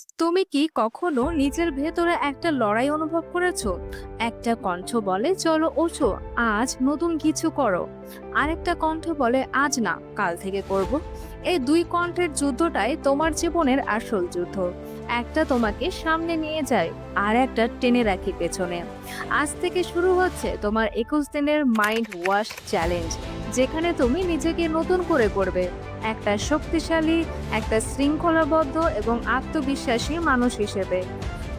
তুমি কি কখনো নিজের ভেতরে একটা লড়াই অনুভব করেছো? একটা কণ্ঠ বলে চলো ওঠো, আজ নতুন কিছু করো। আরেকটা কণ্ঠ বলে আজ না, কাল থেকে করব। এই দুই কণ্ঠের যুদ্ধটাই তোমার জীবনের আসল যুদ্ধ। একটা তোমাকে সামনে নিয়ে যায়, আর একটা টেনে রাখি পেছনে। আজ থেকে শুরু হচ্ছে তোমার 21 দিনের মাইন্ড ওয়াশ চ্যালেঞ্জ, যেখানে তুমি নিজেকে নতুন করে করবে একটা শক্তিশালী, একটা শৃঙ্খলাবদ্ধ এবং আত্মবিশ্বাসী মানুষ হিসেবে।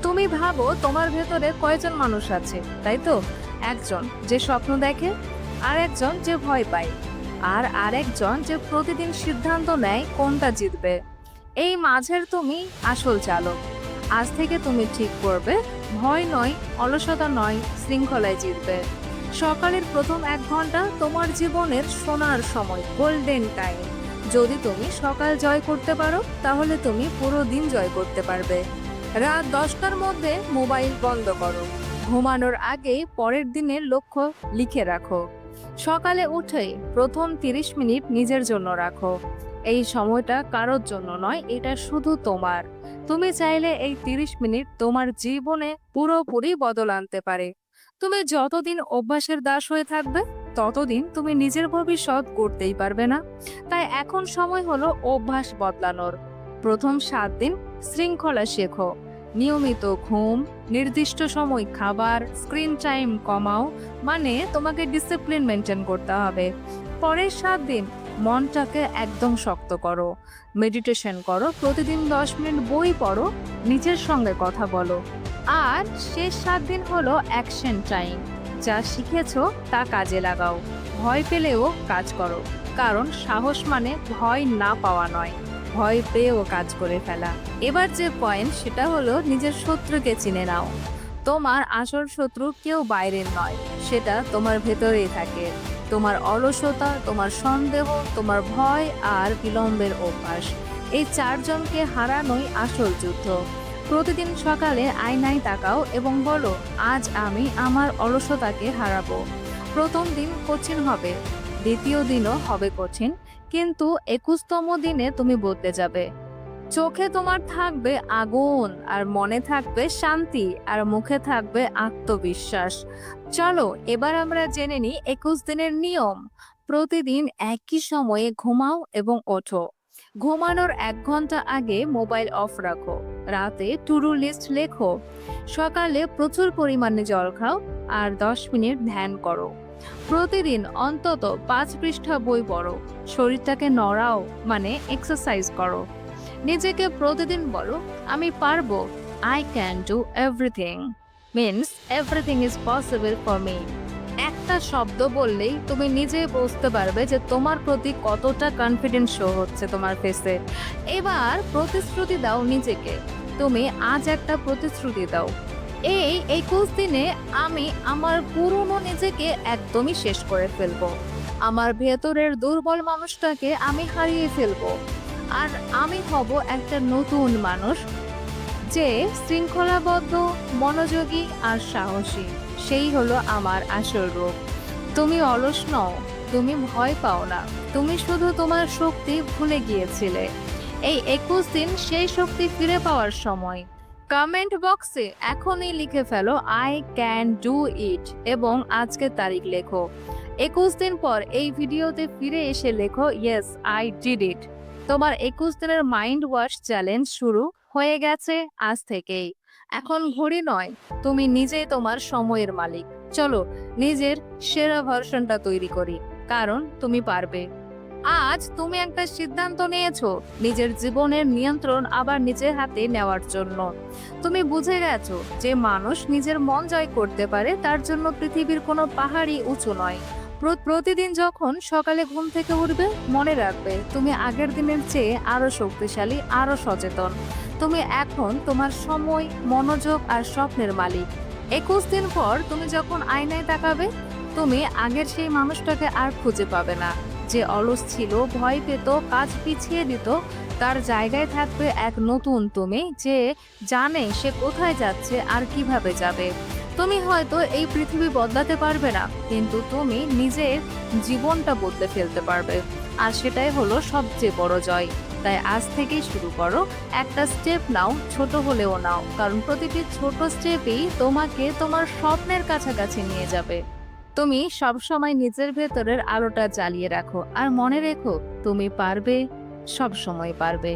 তুমি ভাবো তোমার ভেতরে কয়জন মানুষ আছে, তাই তো? একজন যে স্বপ্ন দেখে, আর একজন যে ভয় পায়, আর আরেকজন যে প্রতিদিন সিদ্ধান্ত নেয় কোনটা জিতবে। এই মাঝের তুমি আসল চালক। আজ থেকে তুমি ঠিক করবে, ভয় নয়, অলসতা নয়, শৃঙ্খলায় জিতবে। সকালের প্রথম 1 ঘন্টা তোমার জীবনের সোনার সময়, গোল্ডেন টাইম। যদি তুমি সকাল জয় করতে পারো, তাহলে তুমি পুরো দিন জয় করতে পারবে। রাত 10টার মধ্যে মোবাইল বন্ধ করো। ঘুমানোর আগে পরের দিনের লক্ষ্য লিখে রাখো। সকালে উঠেই প্রথম 30 মিনিট নিজের জন্য রাখো। এই সময়টা কারোর জন্য নয়, এটা শুধু তোমার। তুমি চাইলে এই 30 মিনিট তোমার জীবনে পুরোপুরি বদল আনতে পারে। তুমি যতদিন অভ্যাসের দাস হয়ে থাকবে, ততদিন তুমি নিজের ভবিষ্যৎ গড়তেই পারবে না। তাই এখন সময় হলো অভ্যাস বদলানোর। প্রথম 7 দিন শৃঙ্খলা শেখো। নিয়মিত ঘুম, নির্দিষ্ট সময় খাবার, স্ক্রিন টাইম কমাও। মানে তোমাকে ডিসিপ্লিন মেনটেন করতে হবে। পরের 7 দিন মনটাকে একদম শক্ত করো। মেডিটেশন করো, প্রতিদিন 10 মিনিট বই পড়ো, নিজের সঙ্গে কথা বলো। আর শেষ 7 দিন হলো অ্যাকশন টাইম। যা শিখেছো তা কাজে লাগাও। ভয় পেলেও কাজ করো, কারণ সাহস মানে ভয় না পাওয়া নয়, ভয় পেয়েও কাজ করে ফেলা। এবার যে পয়েন্ট, সেটা হলো নিজের শত্রুকে চিনে নাও। তোমার আসল শত্রু কেউ বাইরের নয়, সেটা তোমার ভেতরেই থাকে। তোমার অলসতা, তোমার সন্দেহ, তোমার ভয় আর বিলম্বের অভ্যাস। এই 4জনকে হারানোই আসল যুদ্ধ। প্রতিদিন সকালে আয়নায় তাকাও এবং বলো, আজ আমি আমার অলসতাকে হারাবো। প্রথম দিন কঠিন হবে, দ্বিতীয় দিনও হবে কঠিন, কিন্তু 21তম দিনে তুমি বদলে যাবে। চোখে তোমার থাকবে আগুন, আর মনে থাকবে শান্তি, আর মুখে থাকবে আত্মবিশ্বাস। চলো এবার আমরা জেনে নিই 21 দিনের নিয়ম। প্রতিদিন একই সময়ে ঘুমাও এবং ওঠো। ঘুমানোর 1 ঘন্টা আগে মোবাইল অফ রাখো। রাতে টু ডু লিস্ট লেখো। সকালে প্রচুর পরিমাণে জল খাও, আর 10 মিনিট ধ্যান করো। প্রতিদিন অন্তত 5 পৃষ্ঠা বই পড়ো। শরীরটাকে নড়াও, মানে এক্সারসাইজ করো। নিজেকে প্রতিদিন বলো, আমি পারবো। I can do everything means everything is possible for me. একটা শব্দ বললেই তুমি নিজে বুঝতে পারবে যে তোমার প্রতি কতটা কনফিডেন্স শো হচ্ছে তোমার ফেসে। এবার প্রতিশ্রুতি দাও নিজেকে। তুমি আজ একটা প্রতিশ্রুতি দাও, এই 21 দিনে আমি আমার পুরনো নিজেকে একদমই শেষ করে ফেলবো। আমার ভেতরের দুর্বল মানুষটাকে আমি হারিয়ে ফেলবো। আর আমি হব একটা নতুন মানুষ, যে শৃঙ্খলাবদ্ধ, মনোযোগী আর সাহসী। সেই হলো আমার আসল রূপ। তুমি অলস নও, তুমি ভয় পাও না, তুমি শুধু তোমার শক্তি ভুলে গিয়েছিলে। এই 21 দিন সেই শক্তি ফিরে পাওয়ার সময়। কমেন্ট বক্সে এখনই লিখে ফেলো, আই ক্যান ডু ইট, এবং আজকের তারিখ লেখো। 21 দিন পর এই ভিডিওতে ফিরে এসে লেখো, ইয়েস আই ডিড ইট। তোমার 21 দিনের মাইন্ড ওয়াশ চ্যালেঞ্জ শুরু হয়ে গেছে আজ থেকেই। এখন ঘড়ি নয়, তুমি নিজেই তোমার সময়ের মালিক। চলো নিজের সেরা ভার্সনটা তৈরি করি, কারণ তুমি পারবে। আজ তুমি একটা সিদ্ধান্ত নিয়েছো, নিজের জীবনের নিয়ন্ত্রণ আবার নিজের হাতে নেওয়ার জন্য। তুমি বুঝে গেছো যে মানুষ নিজের মন জয় করতে পারে, তার জন্য পৃথিবীর কোনো পাহাড়ই উঁচু নয়। প্রতিদিন যখন সকালে ঘুম থেকে উঠবে, মনে রাখবে তুমি আগের দিনের চেয়ে আরো শক্তিশালী, আরো সচেতন। তুমি এখন তোমার সময়, মনোযোগ আর স্বপ্নের মালিক। 21 দিন পর তুমি যখন আয়নায় তাকাবে, তুমি আগের সেই মানুষটাকে আর খুঁজে পাবে না, যে অলস ছিল, ভয় পেত, কাজ পিছিয়ে দিত। তার জায়গায় থাকবে এক নতুন তুমি, যে জানে সে কোথায় যাচ্ছে আর কিভাবে যাবে। তুমি হয়তো এই পৃথিবী বদলাতে পারবে না, কিন্তু তুমি নিজের জীবনটা বদলে ফেলতে পারবে। আর সেটাই হলো সবচেয়ে বড় জয়। তাই আজ থেকেই শুরু করো। একটা স্টেপ নাও, ছোট হলেও নাও, কারণ প্রতিটি ছোট স্টেপই তোমাকে তোমার স্বপ্নের কাছাকাছি নিয়ে যাবে। তুমি সবসময় নিজের ভেতরের আলোটা জ্বালিয়ে রাখো আর মনে রেখো, তুমি পারবে, সব সময় পারবে।